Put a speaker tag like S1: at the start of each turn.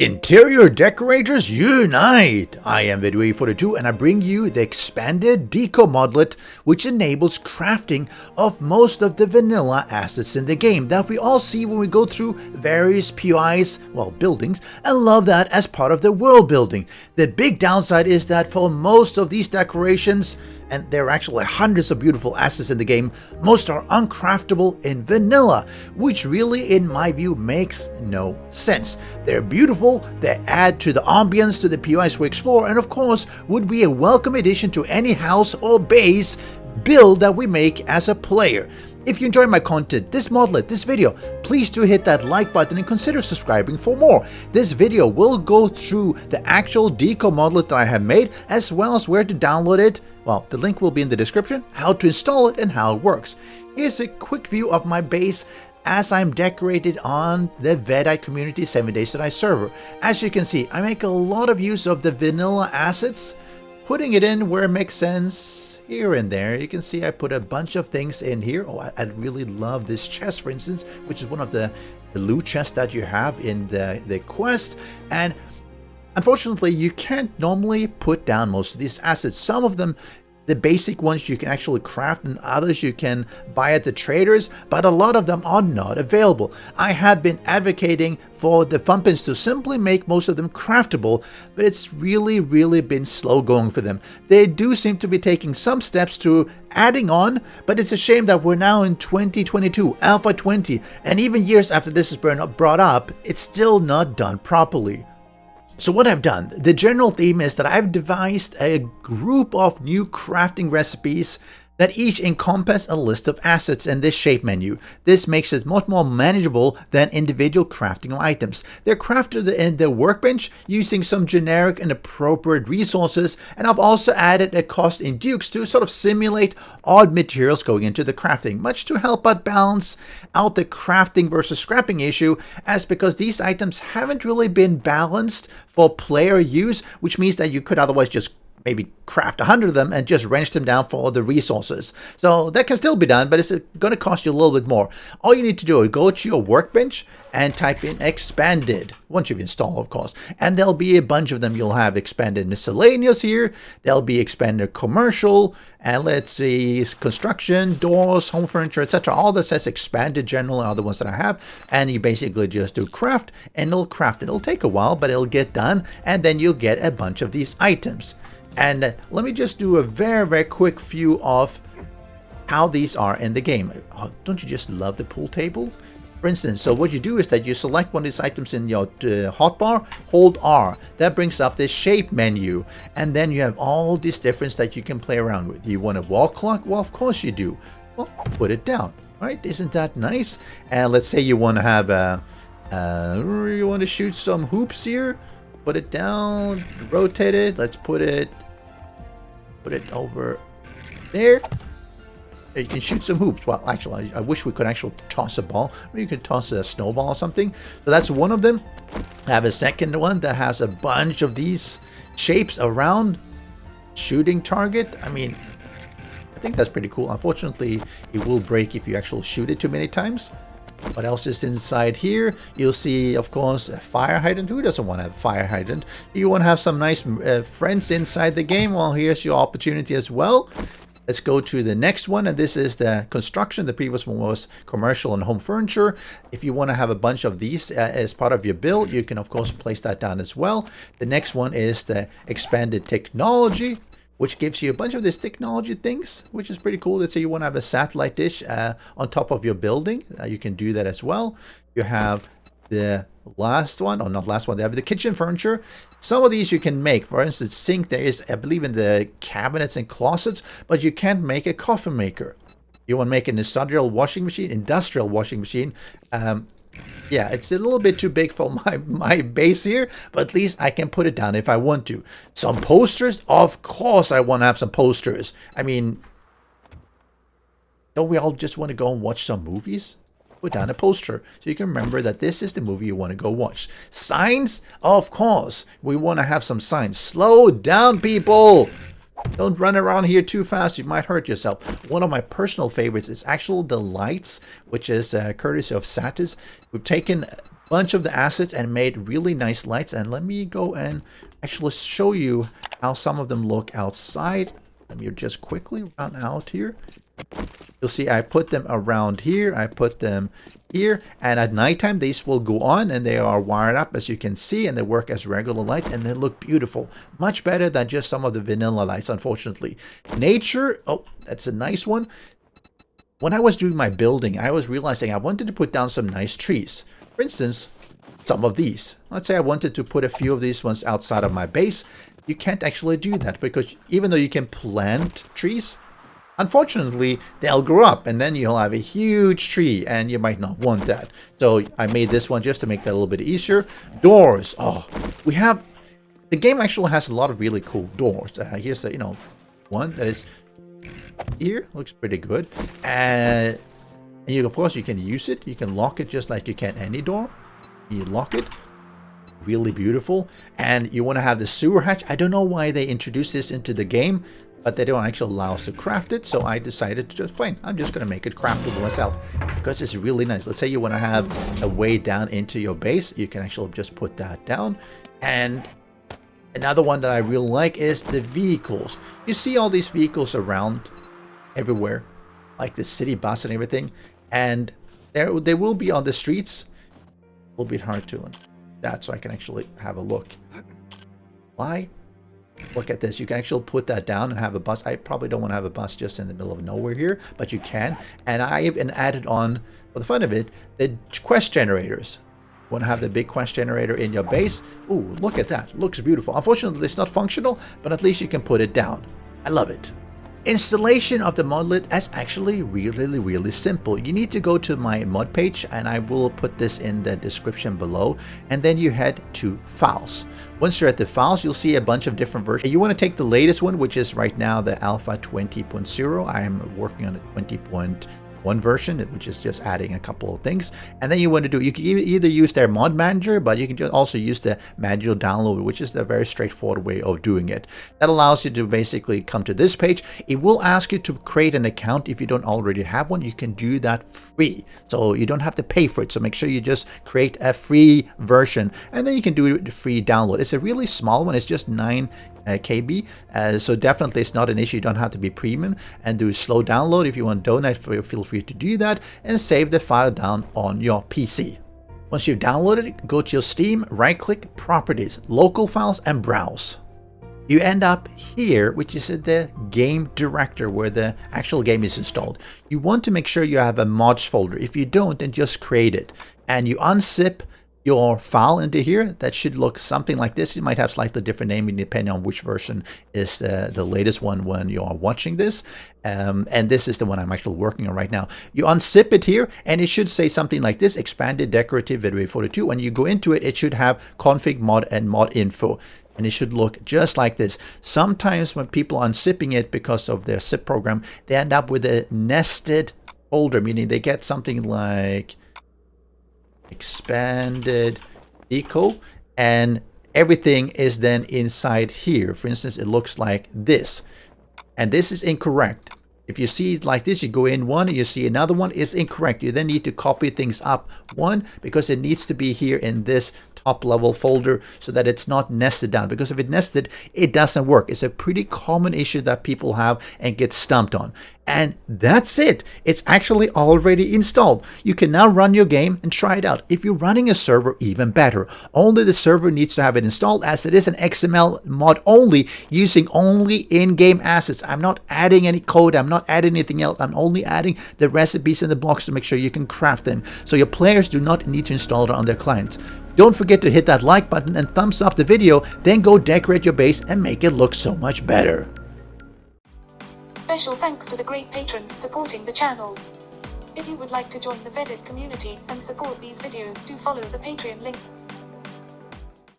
S1: Interior decorators unite! I am Vedui 42 and I bring you the expanded deco modelet, which enables crafting of most of the vanilla assets in the game that we all see when we go through various POIs, well, buildings, and love that as part of the world building. The big downside is that for most of these decorations, and there are actually hundreds of beautiful assets in the game, most are uncraftable in vanilla, which really, in my view, makes no sense. They're beautiful, they add to the ambience to the POIs we explore, and of course, would be a welcome addition to any house or base build that we make as a player. If you enjoy my content, this modelet, this video, please do hit that like button and consider subscribing for more. This video will go through the actual deco modelet that I have made, as well as where to download it. Well, the link will be in the description, how to install it and how it works. Here's a quick view of my base as I'm decorated on the Vedui community 7 days to die server. As you can see, I make a lot of use of the vanilla assets, putting it in where it makes sense. Here and there, you can see I put a bunch of things in here. Oh, I really love this chest, for instance, which is one of the loot chests that you have in the quest. And unfortunately, you can't normally put down most of these assets. Some of them, the basic ones, you can actually craft, and others you can buy at the traders, but a lot of them are not available. I have been advocating for the Thumpins to simply make most of them craftable, but it's really been slow going for them. They do seem to be taking some steps to adding on, but it's a shame that we're now in 2022, Alpha 20, and even years after this is brought up, it's still not done properly. So what I've done, the general theme is that I've devised a group of new crafting recipes that each encompass a list of assets in this shape menu. This makes it much more manageable than individual crafting items. They're crafted in the workbench using some generic and appropriate resources, and I've also added a cost in dukes to sort of simulate odd materials going into the crafting, much to help out balance out the crafting versus scrapping issue, as because these items haven't really been balanced for player use, which means that you could otherwise just maybe craft 100 of them and just wrench them down for the resources. So that can still be done, but it's going to cost you a little bit more. All you need to do is go to your workbench and type in expanded, once you've installed, of course. And there'll be a bunch of them. You'll have expanded miscellaneous here. There'll be expanded commercial, and let's see, construction, doors, home furniture, etc. All this says expanded general are the ones that I have. And you basically just do craft, and it'll craft it. It'll take a while, but it'll get done, and then you'll get a bunch of these items. And let me just do a very quick view of how these are in the game. Oh, don't you just love the pool table? For instance, so what you do is that you select one of these items in your hotbar, hold R. That brings up this shape menu. And then you have all these different that you can play around with. You want a wall clock? Well, of course you do. Well, put it down. Right? Isn't that nice? And let's say you want to have you want to shoot some hoops here. Put it down, rotate it. Let's put it over there. You can shoot some hoops. Well, actually, I wish we could actually toss a ball. Or you could toss a snowball or something. So that's one of them. I have a second one that has a bunch of these shapes around. Shooting target. I mean, I think that's pretty cool. Unfortunately, it will break if you actually shoot it too many times. What else is inside here? You'll see, of course, a fire hydrant. Who doesn't want to have a fire hydrant? You want to have some nice friends inside the game? Well, here's your opportunity as well. Let's go to the next one, and this is the construction. The previous one was commercial and home furniture. If you want to have a bunch of these as part of your build, you can, of course, place that down as well. The next one is the expanded technology, which gives you a bunch of these technology things, which is pretty cool. Let's say you want to have a satellite dish on top of your building. You can do that as well. You have the last one, or not last one, they have the kitchen furniture. Some of these you can make. For instance, sink, there is, I believe, in the cabinets and closets, but you can't make a coffee maker. You want to make an industrial washing machine. Yeah, it's a little bit too big for my base here, but at least I can put it down if I want to. Some posters? Of course I want to have some posters. I mean, don't we all just want to go and watch some movies? Put down a poster so you can remember that this is the movie you want to go watch. Signs? Of course. We want to have some signs. Slow down, people. Don't run around here too fast, you might hurt yourself. One of my personal favorites is actually the lights, which is courtesy of Satis. We've taken a bunch of the assets and made really nice lights, and let me go and actually show you how some of them look outside. Let me just quickly run out here. You'll see I put them around here, I put them here, and at nighttime these will go on and they are wired up, as you can see, and they work as regular lights and they look beautiful. Much better than just some of the vanilla lights, unfortunately. Nature, oh, that's a nice one. When I was doing my building, I was realizing I wanted to put down some nice trees. For instance, some of these. Let's say I wanted to put a few of these ones outside of my base. You can't actually do that because even though you can plant trees, unfortunately, they'll grow up and then you'll have a huge tree and you might not want that. So I made this one just to make that a little bit easier. Doors. Oh, we have... The game actually has a lot of really cool doors. Here's the, one that is here. Looks pretty good. And you, of course, you can use it. You can lock it just like you can any door. You lock it. Really beautiful. And you want to have the sewer hatch. I don't know why they introduced this into the game, but they don't actually allow us to craft it, so I decided to just, fine, I'm just going to make it craftable myself, because it's really nice. Let's say you want to have a way down into your base, you can actually just put that down. And another one that I really like is the vehicles. You see all these vehicles around everywhere, like the city bus and everything, and they will be on the streets. A little bit hard to that, so I can actually have a look. Why? Look at this. You can actually put that down and have a bus. I probably don't want to have a bus just in the middle of nowhere here, but you can. And I even added on, for the fun of it, the quest generators. Want to have the big quest generator in your base? Ooh, look at that. Looks beautiful. Unfortunately, it's not functional, but at least you can put it down. I love it. Installation of the modlet is actually really simple. You need to go to my mod page, and I will put this in the description below, and then you head to files. Once you're at the files, you'll see a bunch of different versions. You want to take the latest one, which is right now the alpha 20.0. I am working on a 20.1 version, which is just adding a couple of things. And then you want to do, you can either use their mod manager, but you can just also use the manual download, which is the very straightforward way of doing it. That allows you to basically come to this page. It will ask you to create an account if you don't already have one. You can do that free, so you don't have to pay for it. So make sure you just create a free version, and then you can do the free download. It's a really small one. It's just 9 KB, so definitely it's not an issue. You don't have to be premium, and do slow download. If you want to donate, feel free to do that, and save the file down on your PC. Once you've downloaded it, go to your Steam, right click, properties, local files, and browse. You end up here, which is at the game director where the actual game is installed. You want to make sure you have a mods folder. If you don't, then just create it, and you unzip your file into here. That should look something like this. You might have slightly different naming depending on which version is the latest one when you are watching this. And this is the one I'm actually working on right now. You unzip it here, and it should say something like this: expanded decorative Vedui 42. When you go into it, it should have config mod and mod info. And it should look just like this. Sometimes when people are unzipping it because of their zip program, they end up with a nested folder, meaning they get something like expanded eco, and everything is then inside here. For instance, it looks like this, and this is incorrect. If you see it like this, you go in one and you see another one is incorrect. You then need to copy things up one, because it needs to be here in this top level folder so that it's not nested down, because if it nested, it doesn't work. It's a pretty common issue that people have and get stumped on. And that's it. It's actually already installed. You can now run your game and try it out. If you're running a server, even better. Only the server needs to have it installed, as it is an XML mod only, using only in-game assets. I'm not adding any code. I'm not adding anything else. I'm only adding the recipes and the blocks to make sure you can craft them. So your players do not need to install it on their clients. Don't forget to hit that like button and thumbs up the video. Then go decorate your base and make it look so much better.
S2: Special thanks to the great patrons supporting the channel. If you would like to join the Vedui community and support these videos, do follow the Patreon link.